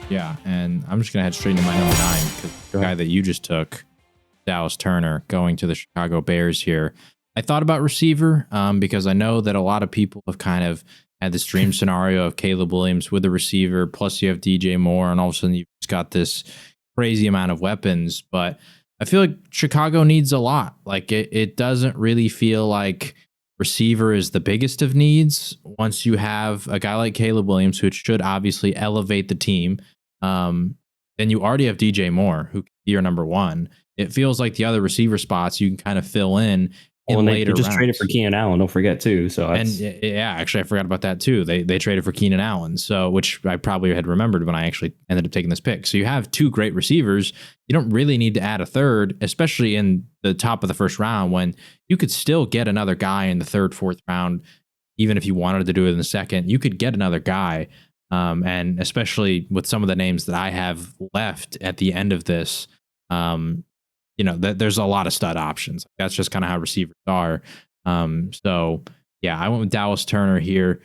Yeah, and I'm just going to head straight into my number 9 because the guy that you just took, Dallas Turner, going to the Chicago Bears here. I thought about receiver because I know that a lot of people have kind of had this dream scenario of Caleb Williams with a receiver, plus you have DJ Moore, and all of a sudden you've just got this crazy amount of weapons. But I feel like Chicago needs a lot. Like it doesn't really feel like receiver is the biggest of needs once you have a guy like Caleb Williams, who should obviously elevate the team. Then you already have DJ Moore, who could be your number 1. It feels like the other receiver spots you can kind of fill in later they just rounds. Traded for Keenan Allen, don't forget too. So yeah, actually I forgot about that too. They traded for Keenan Allen, so which I probably had remembered when I actually ended up taking this pick. So you have 2 great receivers. You don't really need to add a third, especially in the top of the first round, when you could still get another guy in the 3rd, 4th round. Even if you wanted to do it in the 2nd, you could get another guy. And especially with some of the names that I have left at the end of this, there's a lot of stud options. That's just kind of how receivers are. So yeah, I went with Dallas Turner here.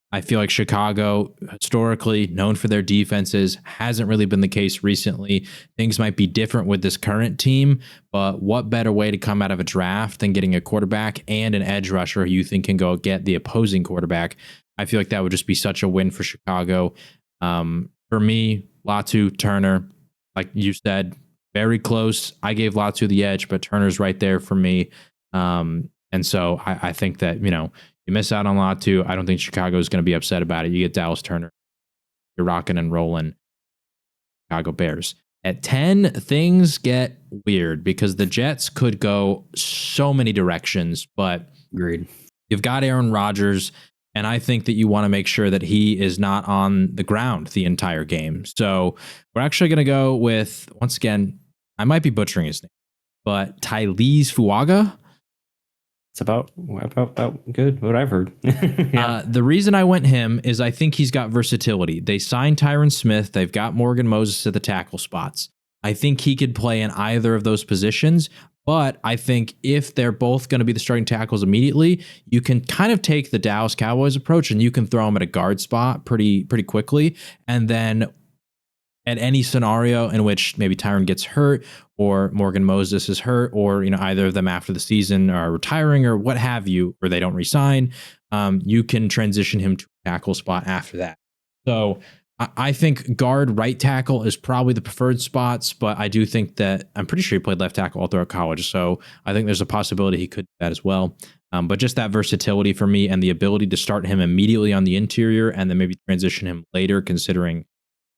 I feel like Chicago, historically known for their defenses, hasn't really been the case recently. Things might be different with this current team, but what better way to come out of a draft than getting a quarterback and an edge rusher who you think can go get the opposing quarterback? I feel like that would just be such a win for Chicago. For me, Latu, Turner, like you said, very close. I gave Latu the edge, but Turner's right there for me. And so I think that, you miss out on Latu. I don't think Chicago is going to be upset about it. You get Dallas Turner. You're rocking and rolling. Chicago Bears. At 10, things get weird because the Jets could go so many directions, but agreed. You've got Aaron Rodgers, and I think that you want to make sure that he is not on the ground the entire game. So we're actually going to go with, once again, I might be butchering his name, but Tylese Fuaga. It's about good, what I've heard. Yeah. The reason I went him is I think he's got versatility. They signed Tyron Smith. They've got Morgan Moses at the tackle spots. I think he could play in either of those positions, but I think if they're both going to be the starting tackles immediately, you can kind of take the Dallas Cowboys approach and you can throw him at a guard spot pretty quickly. And then at any scenario in which maybe Tyron gets hurt or Morgan Moses is hurt, or either of them after the season are retiring or what have you, or they don't resign, you can transition him to a tackle spot after that. So I think guard right tackle is probably the preferred spots, but I do think that I'm pretty sure he played left tackle all throughout college. So I think there's a possibility he could do that as well. But just that versatility for me and the ability to start him immediately on the interior and then maybe transition him later, considering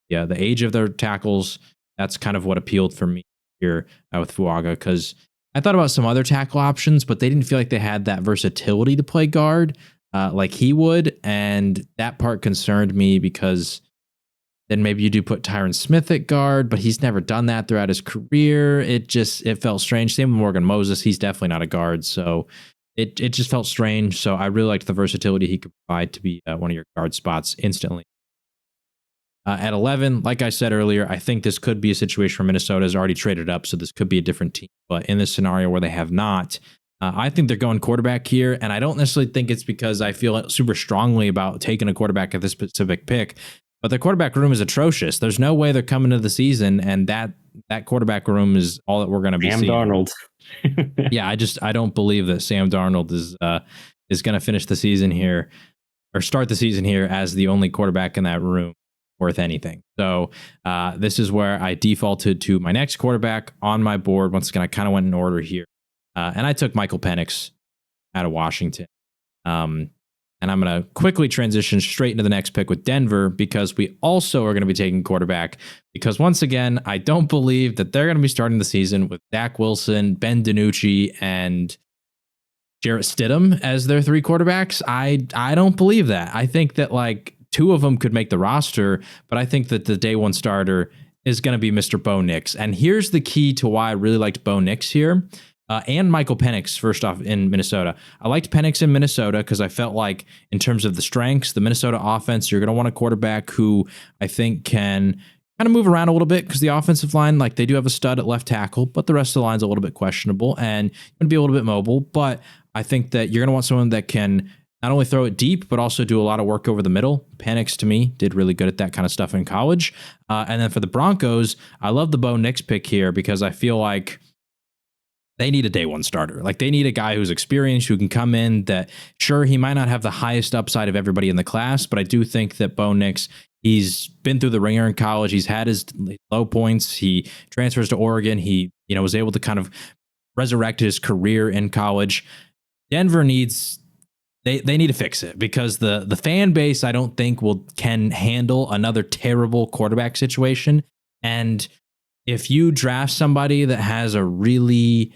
the age of their tackles, that's kind of what appealed for me here with Fuaga, because I thought about some other tackle options, but they didn't feel like they had that versatility to play guard like he would. And that part concerned me because then maybe you do put Tyron Smith at guard, but he's never done that throughout his career. It felt strange. Same with Morgan Moses. He's definitely not a guard. So it just felt strange. So I really liked the versatility he could provide to be one of your guard spots instantly. At 11, like I said earlier, I think this could be a situation where Minnesota has already traded up, so this could be a different team. But in this scenario where they have not, I think they're going quarterback here, and I don't necessarily think it's because I feel super strongly about taking a quarterback at this specific pick, but the quarterback room is atrocious. There's no way they're coming to the season, and that quarterback room is all that we're going to be seeing. Sam Darnold. Yeah, I don't believe that Sam Darnold is going to finish the season here or start the season here as the only quarterback in that room worth anything. So this is where I defaulted to my next quarterback on my board. Once again, I kind of went in order here. And I took Michael Penix out of Washington. And I'm going to quickly transition straight into the next pick with Denver, because we also are going to be taking quarterback, because once again, I don't believe that they're going to be starting the season with Zach Wilson, Ben DiNucci, and Jarrett Stidham as their 3 quarterbacks. I don't believe that. I think that 2 of them could make the roster, but I think that the day one starter is going to be Mr. Bo Nix. And here's the key to why I really liked Bo Nix here. And Michael Penix, first off, in Minnesota. I liked Penix in Minnesota because I felt like in terms of the strengths, the Minnesota offense, you're going to want a quarterback who I think can kind of move around a little bit, because the offensive line, they do have a stud at left tackle, but the rest of the line's a little bit questionable and going to be a little bit mobile. But I think that you're going to want someone that can not only throw it deep, but also do a lot of work over the middle. Penix, to me, did really good at that kind of stuff in college. And then for the Broncos, I love the Bo Nix pick here because I feel like they need a day one starter. Like they need a guy who's experienced, who can come in that, sure, he might not have the highest upside of everybody in the class, but I do think that Bo Nix, he's been through the ringer in college. He's had his low points. He transfers to Oregon. He, was able to kind of resurrect his career in college. Denver needs, they need to fix it because the fan base, I don't think can handle another terrible quarterback situation. And if you draft somebody that has a really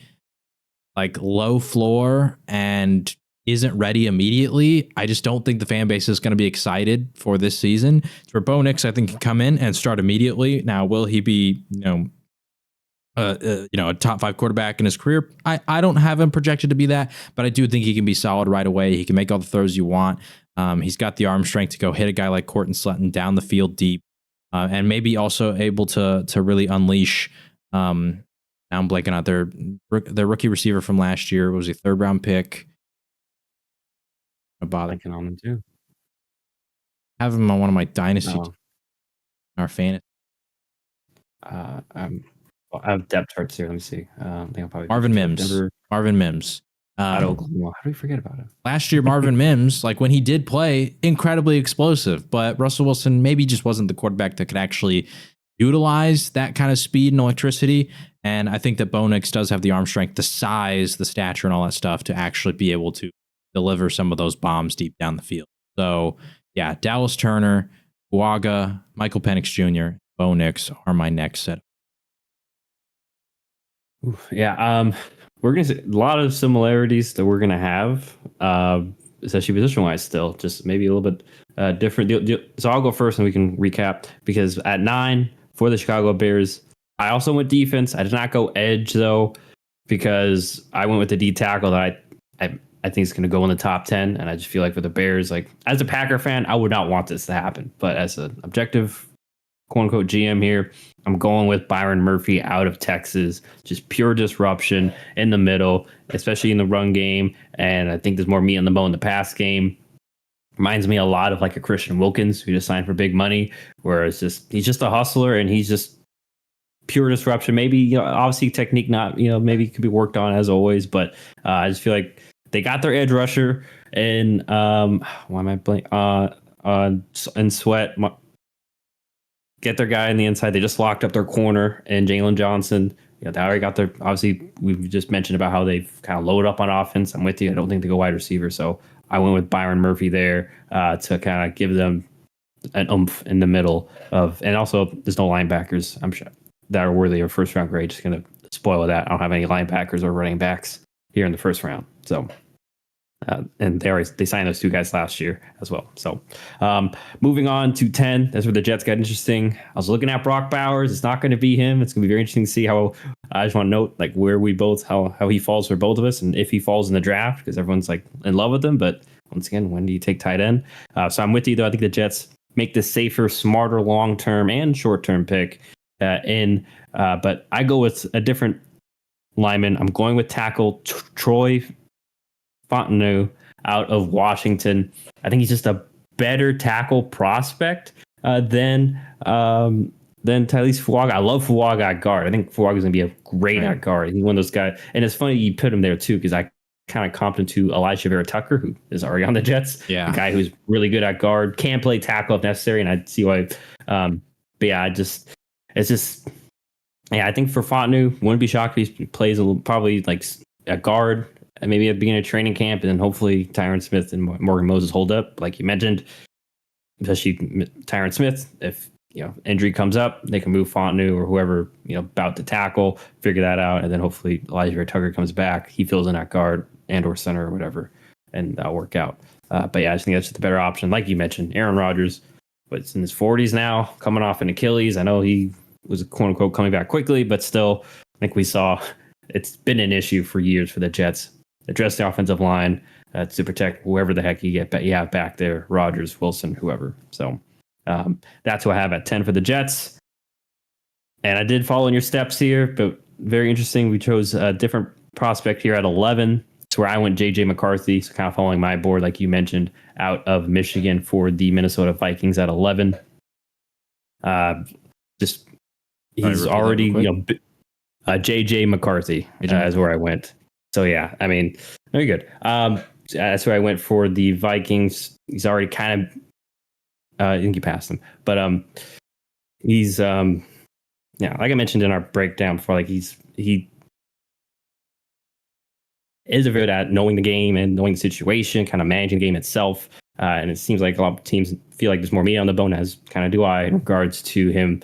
low floor and isn't ready immediately, I just don't think the fan base is going to be excited for this season. For Bo Nix, I think can come in and start immediately. Now, will he be, a top 5 quarterback in his career? I don't have him projected to be that, but I do think he can be solid right away. He can make all the throws you want. He's got the arm strength to go hit a guy like Courtland Sutton down the field deep, and maybe also able to really unleash. Now I'm blanking out their rookie receiver from last year. Was a 3rd round pick. Blanking on them too. Have him on one of my dynasty teams, our fantasy. I have depth charts here. Let me see. I think I'll probably Marvin Mims. Marvin Mims. Out of Oklahoma. How do we forget about him? Last year, Marvin Mims, when he did play, incredibly explosive, but Russell Wilson maybe just wasn't the quarterback that could actually utilize that kind of speed and electricity. And I think that Bo Nix does have the arm strength, the size, the stature, and all that stuff to actually be able to deliver some of those bombs deep down the field. So, yeah, Dallas Turner, Fuaga, Michael Penix Jr., Bo Nix are my next set. Yeah, we're going to see a lot of similarities that we're going to have, especially position-wise still, just maybe a little bit different. So I'll go first and we can recap, because at 9 for the Chicago Bears, I also went defense. I did not go edge, though, because I went with the D tackle that I think is going to go in the top 10, and I just feel like for the Bears, as a Packer fan, I would not want this to happen. But as an objective, quote-unquote, GM here, I'm going with Byron Murphy out of Texas. Just pure disruption in the middle, especially in the run game, and I think there's more meat on the bone in the pass game. Reminds me a lot of a Christian Wilkins, who just signed for big money, where he's just a hustler, and he's just pure disruption. Maybe, obviously technique not, maybe could be worked on as always, but I just feel like they got their edge rusher and why am I blank? And Sweat. Get their guy on the inside. They just locked up their corner and Jalen Johnson. They already got their, obviously we've just mentioned about how they've kind of loaded up on offense. I'm with you. I don't think they go wide receiver. So I went with Byron Murphy there to kind of give them an oomph in the middle of, and also there's no linebackers, I'm sure, that are worthy of first round grade. Just going to spoil that. I don't have any linebackers or running backs here in the first round. So, and they signed those 2 guys last year as well. So moving on to 10, that's where the Jets got interesting. I was looking at Brock Bowers. It's not going to be him. It's going to be very interesting to see how, I just want to note where we both, how he falls for both of us, and if he falls in the draft, because everyone's in love with him. But once again, when do you take tight end? So I'm with you, though. I think the Jets make the safer, smarter long-term and short-term pick but I go with a different lineman. I'm going with tackle Troy Fontenot out of Washington. I think he's just a better tackle prospect than Tyrese Fuaga. I love Fuaga at guard. I think Fuaga's going to be a great at guard. He's one of those guys. And it's funny you put him there, too, because I kind of comped him to Elijah Vera Tucker, who is already on the Jets. Yeah. A guy who's really good at guard, can play tackle if necessary, and I see why. But yeah, I think for Fontenot, wouldn't be shocked if he plays probably a guard, maybe at the beginning of training camp, and then hopefully Tyron Smith and Morgan Moses hold up, like you mentioned, especially Tyron Smith. If injury comes up, they can move Fontenot or whoever about to tackle, figure that out, and then hopefully Elijah Tucker comes back, he fills in at guard and or center or whatever, and that'll work out. But yeah, I just think that's just a better option. Like you mentioned, Aaron Rodgers, but it's in his 40s now, coming off an Achilles. I know he was quote unquote coming back quickly, but still, I think we saw it's been an issue for years for the Jets. Address the offensive line to protect whoever the heck you have back there, Rodgers, Wilson, whoever. So that's who I have at 10 for the Jets. And I did follow in your steps here, but very interesting. We chose a different prospect here at 11. It's where I went JJ McCarthy, so kind of following my board, like you mentioned, out of Michigan for the Minnesota Vikings at 11. Just he's already, JJ McCarthy is where I went. So yeah, I mean, very good. That's where I went for the Vikings. He's already kind of, I think you passed him, but he's yeah, like I mentioned in our breakdown before, like he is very good at knowing the game and knowing the situation, kind of managing the game itself. And it seems like a lot of teams feel like there's more meat on the bone, as kind of do I, in regards to him,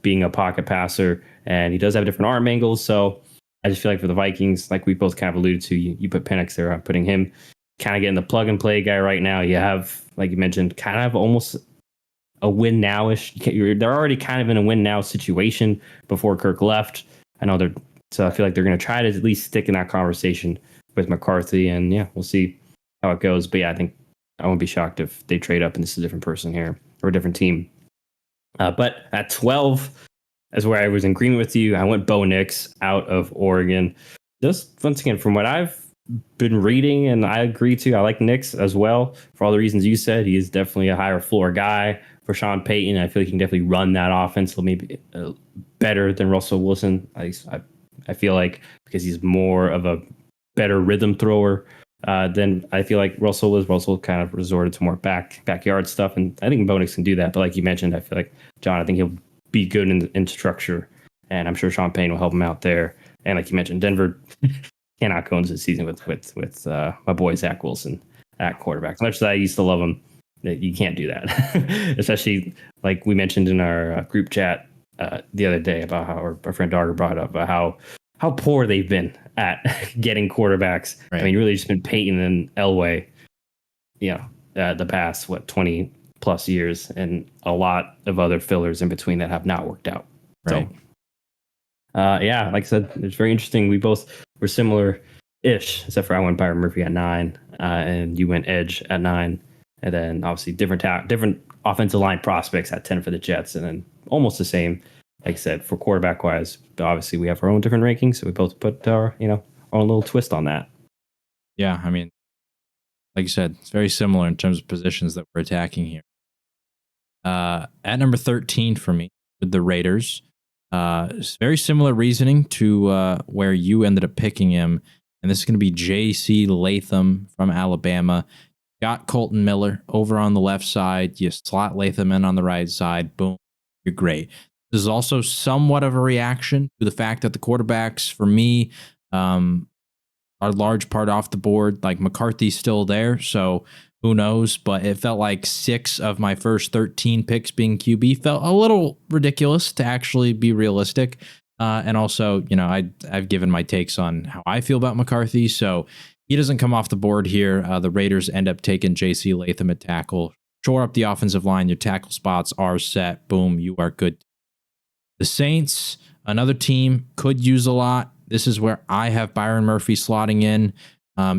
being a pocket passer. And he does have different arm angles. So I just feel like for the Vikings, like we both kind of alluded to, you put Penix there, I'm putting him kind of getting the plug and play guy right now. You have, like you mentioned, kind of almost a win now-ish. They're already kind of in a win now situation before Kirk left. So I feel like they're going to try to at least stick in that conversation with McCarthy. And yeah, we'll see how it goes. But yeah, I think I won't be shocked if they trade up and this is a different person here or a different team. But at 12 is where I was in agreement with you. I went Bo Nix out of Oregon. Just once again, from what I've been reading, and I agree to, I like Nix as well for all the reasons you said. He is definitely a higher floor guy for Sean Payton. I feel like he can definitely run that offense maybe better than Russell Wilson. I feel like, because he's more of a better rhythm thrower than I feel like Russell was. Russell kind of resorted to more backyard stuff, and I think Bo Nix can do that. But like you mentioned, I feel like John, I think he'll be good in structure, and I'm sure Sean Payton will help him out there. And like you mentioned, Denver cannot go into the season with my boy Zach Wilson at quarterback. As much as I used to love him, you can't do that, especially like we mentioned in our group chat the other day about how our friend Darger brought up about how poor they've been at getting quarterbacks. Right. I mean, really just been Peyton and Elway, the past 20 plus years, and a lot of other fillers in between that have not worked out. Right. So, yeah, like I said, it's very interesting. We both were similar-ish, except for I went Byron Murphy at 9, and you went Edge at 9, and then obviously different offensive line prospects at 10 for the Jets, and then almost the same, like I said, for quarterback wise. But obviously we have our own different rankings, so we both put our own little twist on that. Yeah, I mean, like you said, it's very similar in terms of positions that we're attacking here. At number 13 for me with the Raiders, very similar reasoning to where you ended up picking him, and this is going to be J.C. Latham from Alabama. Got Colton Miller over on the left side. You slot Latham in on the right side. Boom, you're great. This is also somewhat of a reaction to the fact that the quarterbacks, for me, are a large part off the board. Like McCarthy's still there, so who knows? But it felt like 6 of my first 13 picks being QB felt a little ridiculous to actually be realistic. And also, I've given my takes on how I feel about McCarthy, so he doesn't come off the board here. The Raiders end up taking J.C. Latham at tackle. Shore up the offensive line. Your tackle spots are set. Boom, you are good. The Saints, another team, could use a lot. This is where I have Byron Murphy slotting in.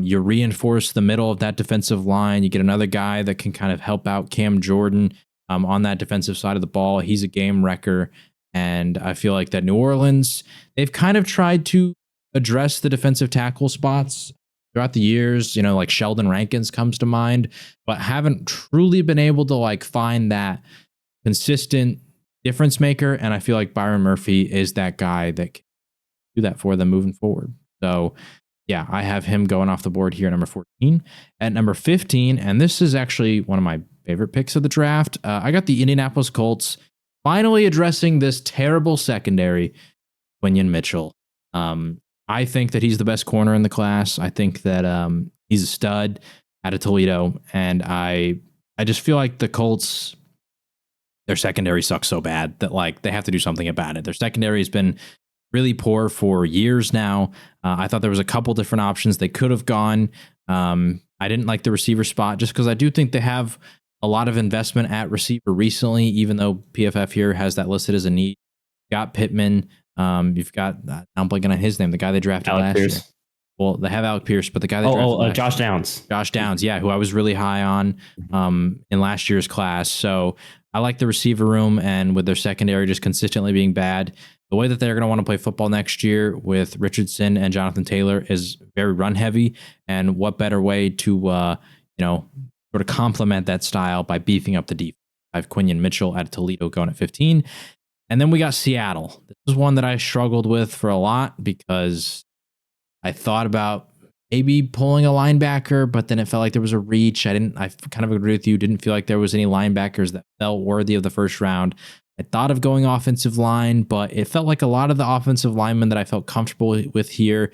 You reinforce the middle of that defensive line. You get another guy that can kind of help out Cam Jordan on that defensive side of the ball. He's a game wrecker. And I feel like that New Orleans, they've kind of tried to address the defensive tackle spots throughout the years, like Sheldon Rankins comes to mind, but haven't truly been able to find that consistent difference maker. And I feel like Byron Murphy is that guy that can do that for them moving forward. So yeah, I have him going off the board here at number 14. At number 15, and this is actually one of my favorite picks of the draft, I got the Indianapolis Colts finally addressing this terrible secondary, Quinyon Mitchell. I think that he's the best corner in the class. I think that he's a stud out of Toledo, and I just feel like the Colts, their secondary sucks so bad that they have to do something about it. Their secondary has been really poor for years now. I thought there was a couple different options they could have gone. I didn't like the receiver spot just because I do think they have a lot of investment at receiver recently, even though PFF here has that listed as a need. Got Pittman. You've got, I'm blanking on his name, the guy they drafted last year. Well, they have Alec Pierce, but the guy they drafted Josh Downs. Josh Downs, yeah, who I was really high on in last year's class. So I like the receiver room, and with their secondary just consistently being bad, the way that they're going to want to play football next year with Richardson and Jonathan Taylor is very run heavy. And what better way to, sort of complement that style by beefing up the defense? I have Quinion Mitchell at Toledo going at 15. And then we got Seattle. This is one that I struggled with for a lot because I thought about maybe pulling a linebacker, but then it felt like there was a reach. I kind of agree with you. Didn't feel like there was any linebackers that felt worthy of the first round. I thought of going offensive line, but it felt like a lot of the offensive linemen that I felt comfortable with here,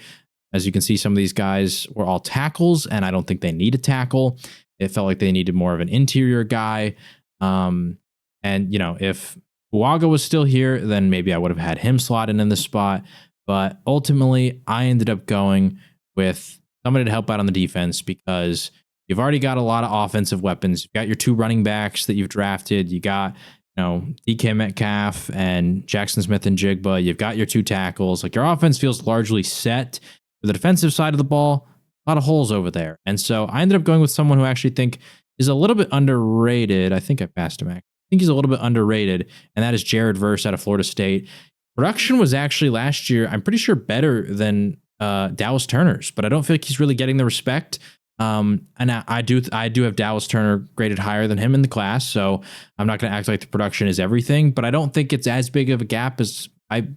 as you can see, some of these guys were all tackles, and I don't think they need a tackle. It felt like they needed more of an interior guy. And, if Uaga was still here, then maybe I would have had him slotted in this spot. But ultimately, I ended up going with somebody to help out on the defense because you've already got a lot of offensive weapons. You've got your 2 running backs that you've drafted. You got, DK Metcalf and Jackson Smith and Jigba. You've got your 2 tackles. Like, your offense feels largely set. For the defensive side of the ball, a lot of holes over there. And so I ended up going with someone who I actually think is a little bit underrated. I think I passed him. I think he's a little bit underrated, and that is Jared Verse out of Florida State. Production was actually last year, I'm pretty sure, better than Dallas Turner's, but I don't feel like he's really getting the respect. And I do have Dallas Turner graded higher than him in the class, so I'm not going to act like the production is everything, but I don't think it's as big of a gap as I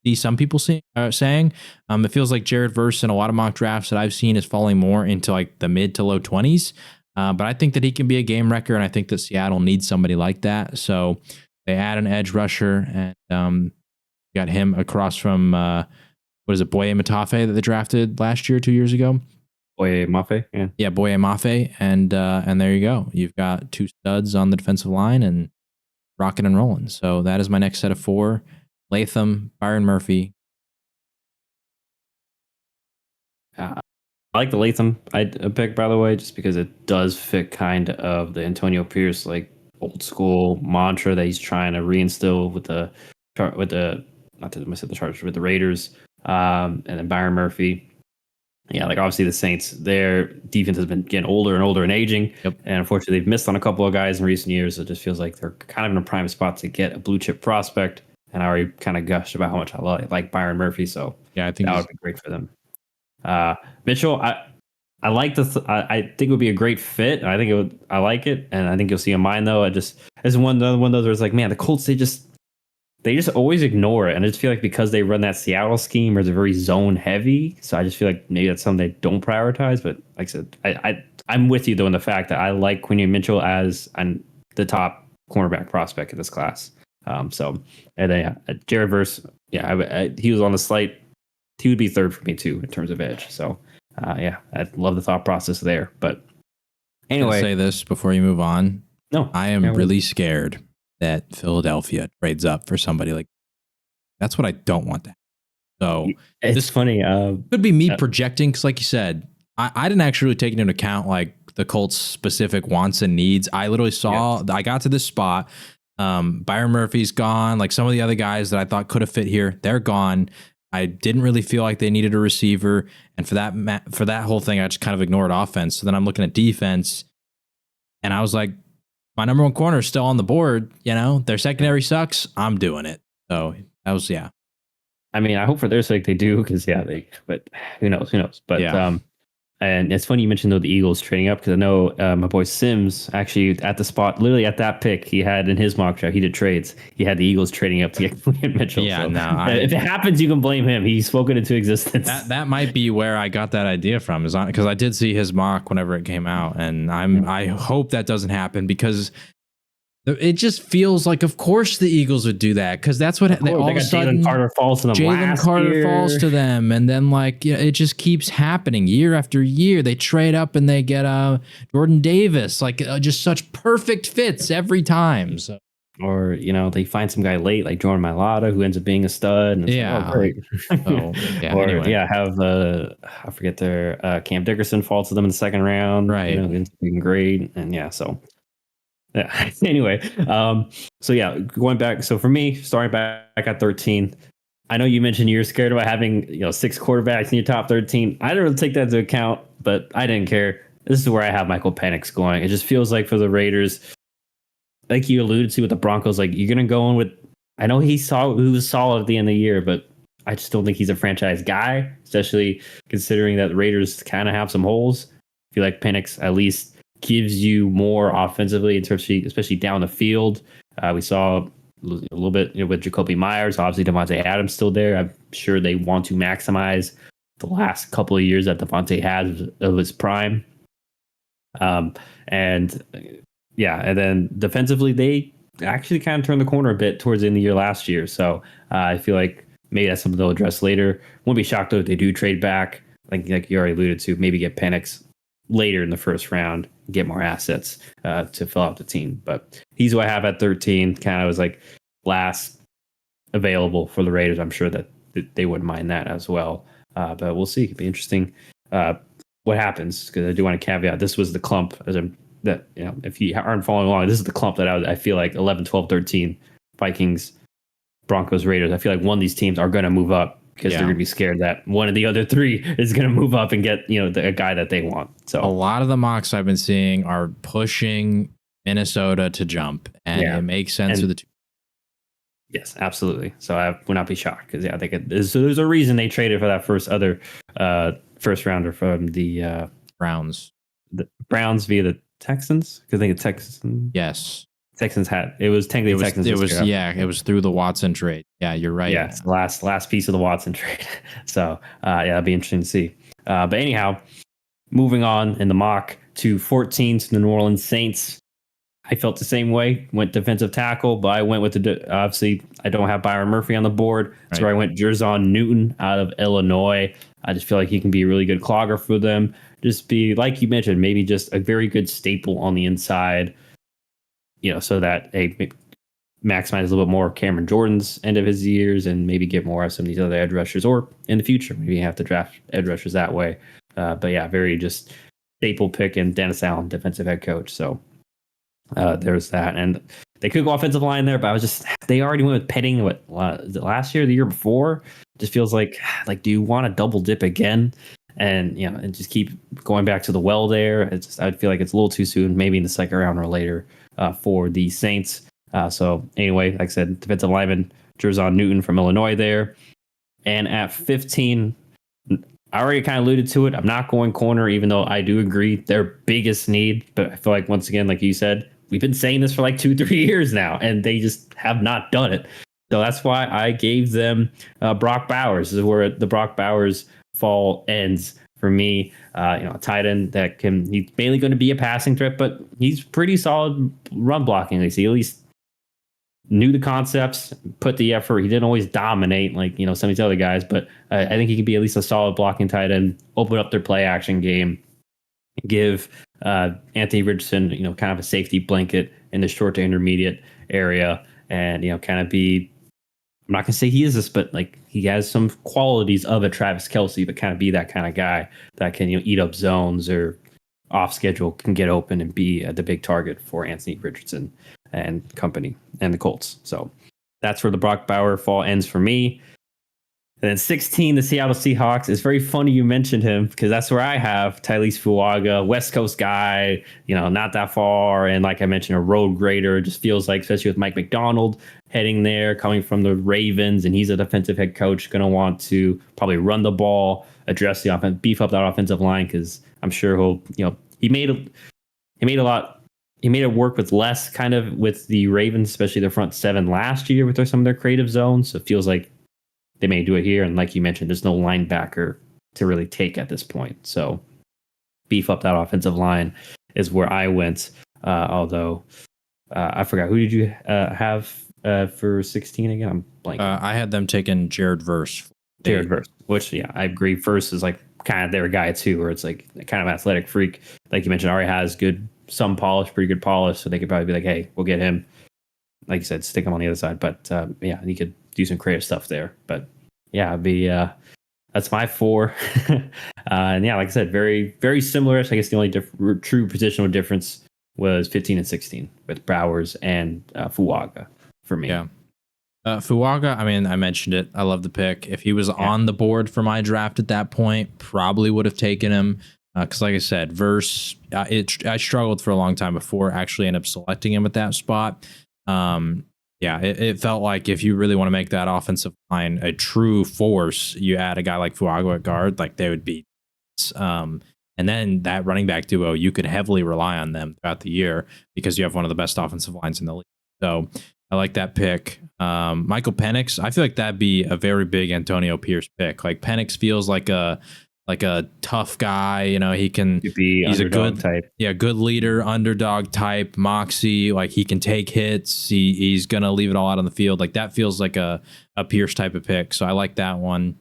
see some people saying. It feels like Jared Verse in a lot of mock drafts that I've seen is falling more into like the mid to low 20s. But I think that he can be a game wrecker, and I think that Seattle needs somebody like that. So they add an edge rusher, and got him across from Boye Matafe that they drafted last year, 2 years ago. Boye Mafe, yeah, Boye Mafe, and there you go. You've got 2 studs on the defensive line and rocking and rolling. So that is my next set of 4: Latham, Byron Murphy. I like the Latham pick, by the way, just because it does fit kind of the Antonio Pierce like old school mantra that he's trying to reinstill with the Chargers, with the Raiders, and then Byron Murphy. Yeah, like obviously the Saints, their defense has been getting older and older and aging. Yep. And unfortunately, they've missed on a couple of guys in recent years. It just feels like they're kind of in a prime spot to get a blue chip prospect. And I already kind of gushed about how much I like Byron Murphy. So yeah, I think that would be great for them. Mitchell, I like I think it would be a great fit. I like it. And I think you'll see in mine though. It's one of those where it's like, man, the Colts, they just always ignore it. And I just feel like because they run that Seattle scheme where they're very zone heavy. So I just feel like maybe that's something they don't prioritize. But like I said, I'm with you though in the fact that I like Quinion Mitchell as the top cornerback prospect in this class. And then Jared Verse, he was on the slate. He would be third for me too in terms of edge. So I love the thought process there. But anyway, I'll say this before you move on. No, I am really scared that Philadelphia trades up for somebody like. That's what I don't want to happen. So it's funny. Could be me projecting, because like you said, I didn't actually really take into account like the Colts' specific wants and needs. I literally saw, I got to this spot. Byron Murphy's gone. Like some of the other guys that I thought could have fit here, they're gone. I didn't really feel like they needed a receiver, and for that whole thing, I just kind of ignored offense. So then I'm looking at defense, and I was like, my number one corner is still on the board. Their secondary sucks. I'm doing it. So that was I mean, I hope for their sake they do, because but who knows? But and it's funny you mentioned though the Eagles trading up, because I know my boy Sims actually at the spot, literally at that pick he had in his mock draft, he did trades. He had the Eagles trading up to get Quinion Mitchell. Yeah, so no, if it happens, you can blame him. He's spoken into existence. That might be where I got that idea from, is because I did see his mock whenever it came out, and I hope that doesn't happen, because it just feels like, of course, the Eagles would do that, because that's what they all of a sudden Jalen Carter falls to them. Jalen Carter falls to them, and then it just keeps happening year after year. They trade up and they get Jordan Davis, just such perfect fits every time. So. Or they find some guy late like Jordan Mailata who ends up being a stud. And great. Anyway. Have I forget their Cam Dickerson falls to them in the second round. Right, ends up being great, and so. Yeah. Anyway, going back. So for me, starting back at 13, I know you mentioned you're scared about having 6 quarterbacks in your top 13. I didn't really take that into account, but I didn't care. This is where I have Michael Penix going. It just feels like for the Raiders, like you alluded to with the Broncos, like you're gonna go in with. I know he was solid at the end of the year, but I just don't think he's a franchise guy, especially considering that the Raiders kind of have some holes. I feel like Penix at least gives you more offensively, in terms of, especially down the field. We saw a little bit with Jacoby Myers. Obviously, Devontae Adams still there. I'm sure they want to maximize the last couple of years that Devontae has of his prime. And then defensively, they actually kind of turned the corner a bit towards the end of the year last year. So I feel like maybe that's something they'll address later. Won't be shocked though if they do trade back, like you already alluded to, maybe get Penix later in the first round, get more assets to fill out the team. But he's who I have at 13. Kind of was like last available for the Raiders. I'm sure that they wouldn't mind that as well. But we'll see. It'd be interesting what happens, because I do want to caveat this was the clump if you aren't following along, this is the clump that I feel like 11, 12, 13 Vikings, Broncos, Raiders. I feel like one of these teams are going to move up because they're going to be scared that one of the other three is going to move up and get a guy that they want. So a lot of the mocks I've been seeing are pushing Minnesota to jump, and it makes sense with the two. Yes, absolutely. So I would not be shocked, because I think there's a reason they traded for that first rounder from the Browns. The Browns via the Texans, because I think the Texans. Yes. Texans had it was technically Texans. It was through the Watson trade. Yeah, you're right. Yeah, it's the last piece of the Watson trade. So it'd be interesting to see. But anyhow, moving on in the mock to 14 to the New Orleans Saints. I felt the same way. Went defensive tackle, but I went with obviously I don't have Byron Murphy on the board, so I went Jerzon Newton out of Illinois. I just feel like he can be a really good clogger for them. Just be, like you mentioned, maybe just a very good staple on the inside, so that maximize a little bit more Cameron Jordan's end of his years, and maybe get more of some of these other edge rushers, or in the future, maybe you have to draft edge rushers that way. But yeah, very just staple pick, and Dennis Allen, defensive head coach. So there's that. And they could go offensive line there, but they already went with Petting, last year, the year before? Just feels like do you want to double dip again? And and just keep going back to the well there. I'd feel like it's a little too soon, maybe in the second round or later for the Saints. So anyway, like I said, defensive lineman Jerzon Newton from Illinois there. And at 15, I already kind of alluded to it. I'm not going corner, even though I do agree their biggest need. But I feel like, once again, like you said, we've been saying this for like 2-3 years now, and they just have not done it. So that's why I gave them Brock Bowers. This is where the Brock Bowers fall ends for me. A tight end that he's mainly going to be a passing threat, but he's pretty solid run blocking. He at least knew the concepts, put the effort. He didn't always dominate like some of these other guys, but I think he can be at least a solid blocking tight end, open up their play action game, give Anthony Richardson kind of a safety blanket in the short to intermediate area, and kind of be, I'm not gonna say he is this, but like he has some qualities of a Travis Kelce, but kind of be that kind of guy that can eat up zones, or off schedule can get open and be the big target for Anthony Richardson and company and the Colts. So that's where the Brock Bauer fall ends for me. And then 16, the Seattle Seahawks. It's very funny you mentioned him, because that's where I have Tyrese Fuaga, West Coast guy, not that far. And like I mentioned, a road grader. It just feels like, especially with Mike McDonald heading there, coming from the Ravens, and he's a defensive head coach, going to want to probably run the ball, address the offense, beef up that offensive line, because I'm sure he made it work with less kind of with the Ravens, especially the front seven last year with some of their creative zones. So it feels like they may do it here. And like you mentioned, there's no linebacker to really take at this point. So beef up that offensive line is where I went. Although I forgot, who did you have for 16 again? I'm blanking. I had them taking Jared Verse. Which, yeah, I agree. Verse is like kind of their guy too, where it's like kind of athletic freak. Like you mentioned, already has some polish, pretty good polish. So they could probably be like, hey, we'll get him. Like you said, stick him on the other side. But yeah, he could do some creative stuff there. But yeah, it'd be that's my 4. And yeah, like I said, very, very similar. I guess the only true positional difference was 15 and 16 with Bowers and Fuaga for me. Yeah. Fuaga, I mean, I mentioned it. I love the pick. If he was on the board for my draft at that point, probably would have taken him. Because like I said, Verse, I struggled for a long time before actually ended up selecting him at that spot. Yeah, it felt like if you really want to make that offensive line a true force, you add a guy like Fuago at guard, like they would be. And then that running back duo, you could heavily rely on them throughout the year because you have one of the best offensive lines in the league. So I like that pick. Michael Penix, I feel like that'd be a very big Antonio Pierce pick. Like Penix feels like a tough guy. You know, he's a good type. Yeah, good leader, underdog type, moxie. Like he can take hits. He's gonna leave it all out on the field. Like that feels like a Pierce type of pick. So I like that one.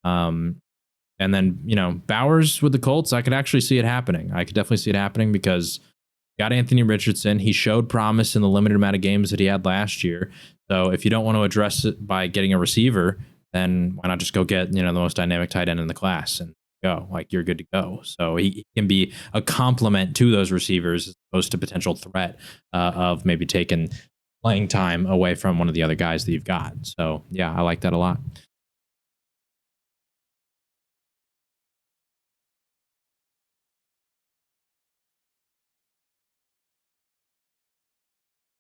And then, you know, Bowers with the Colts, I could actually see it happening. I could definitely see it happening because got Anthony Richardson. He showed promise in the limited amount of games that he had last year. So if you don't want to address it by getting a receiver, then why not just go get, you know, the most dynamic tight end in the class and go, like you're good to go. So he can be a complement to those receivers as opposed to potential threat of maybe taking playing time away from one of the other guys that you've got. So yeah, I like that a lot.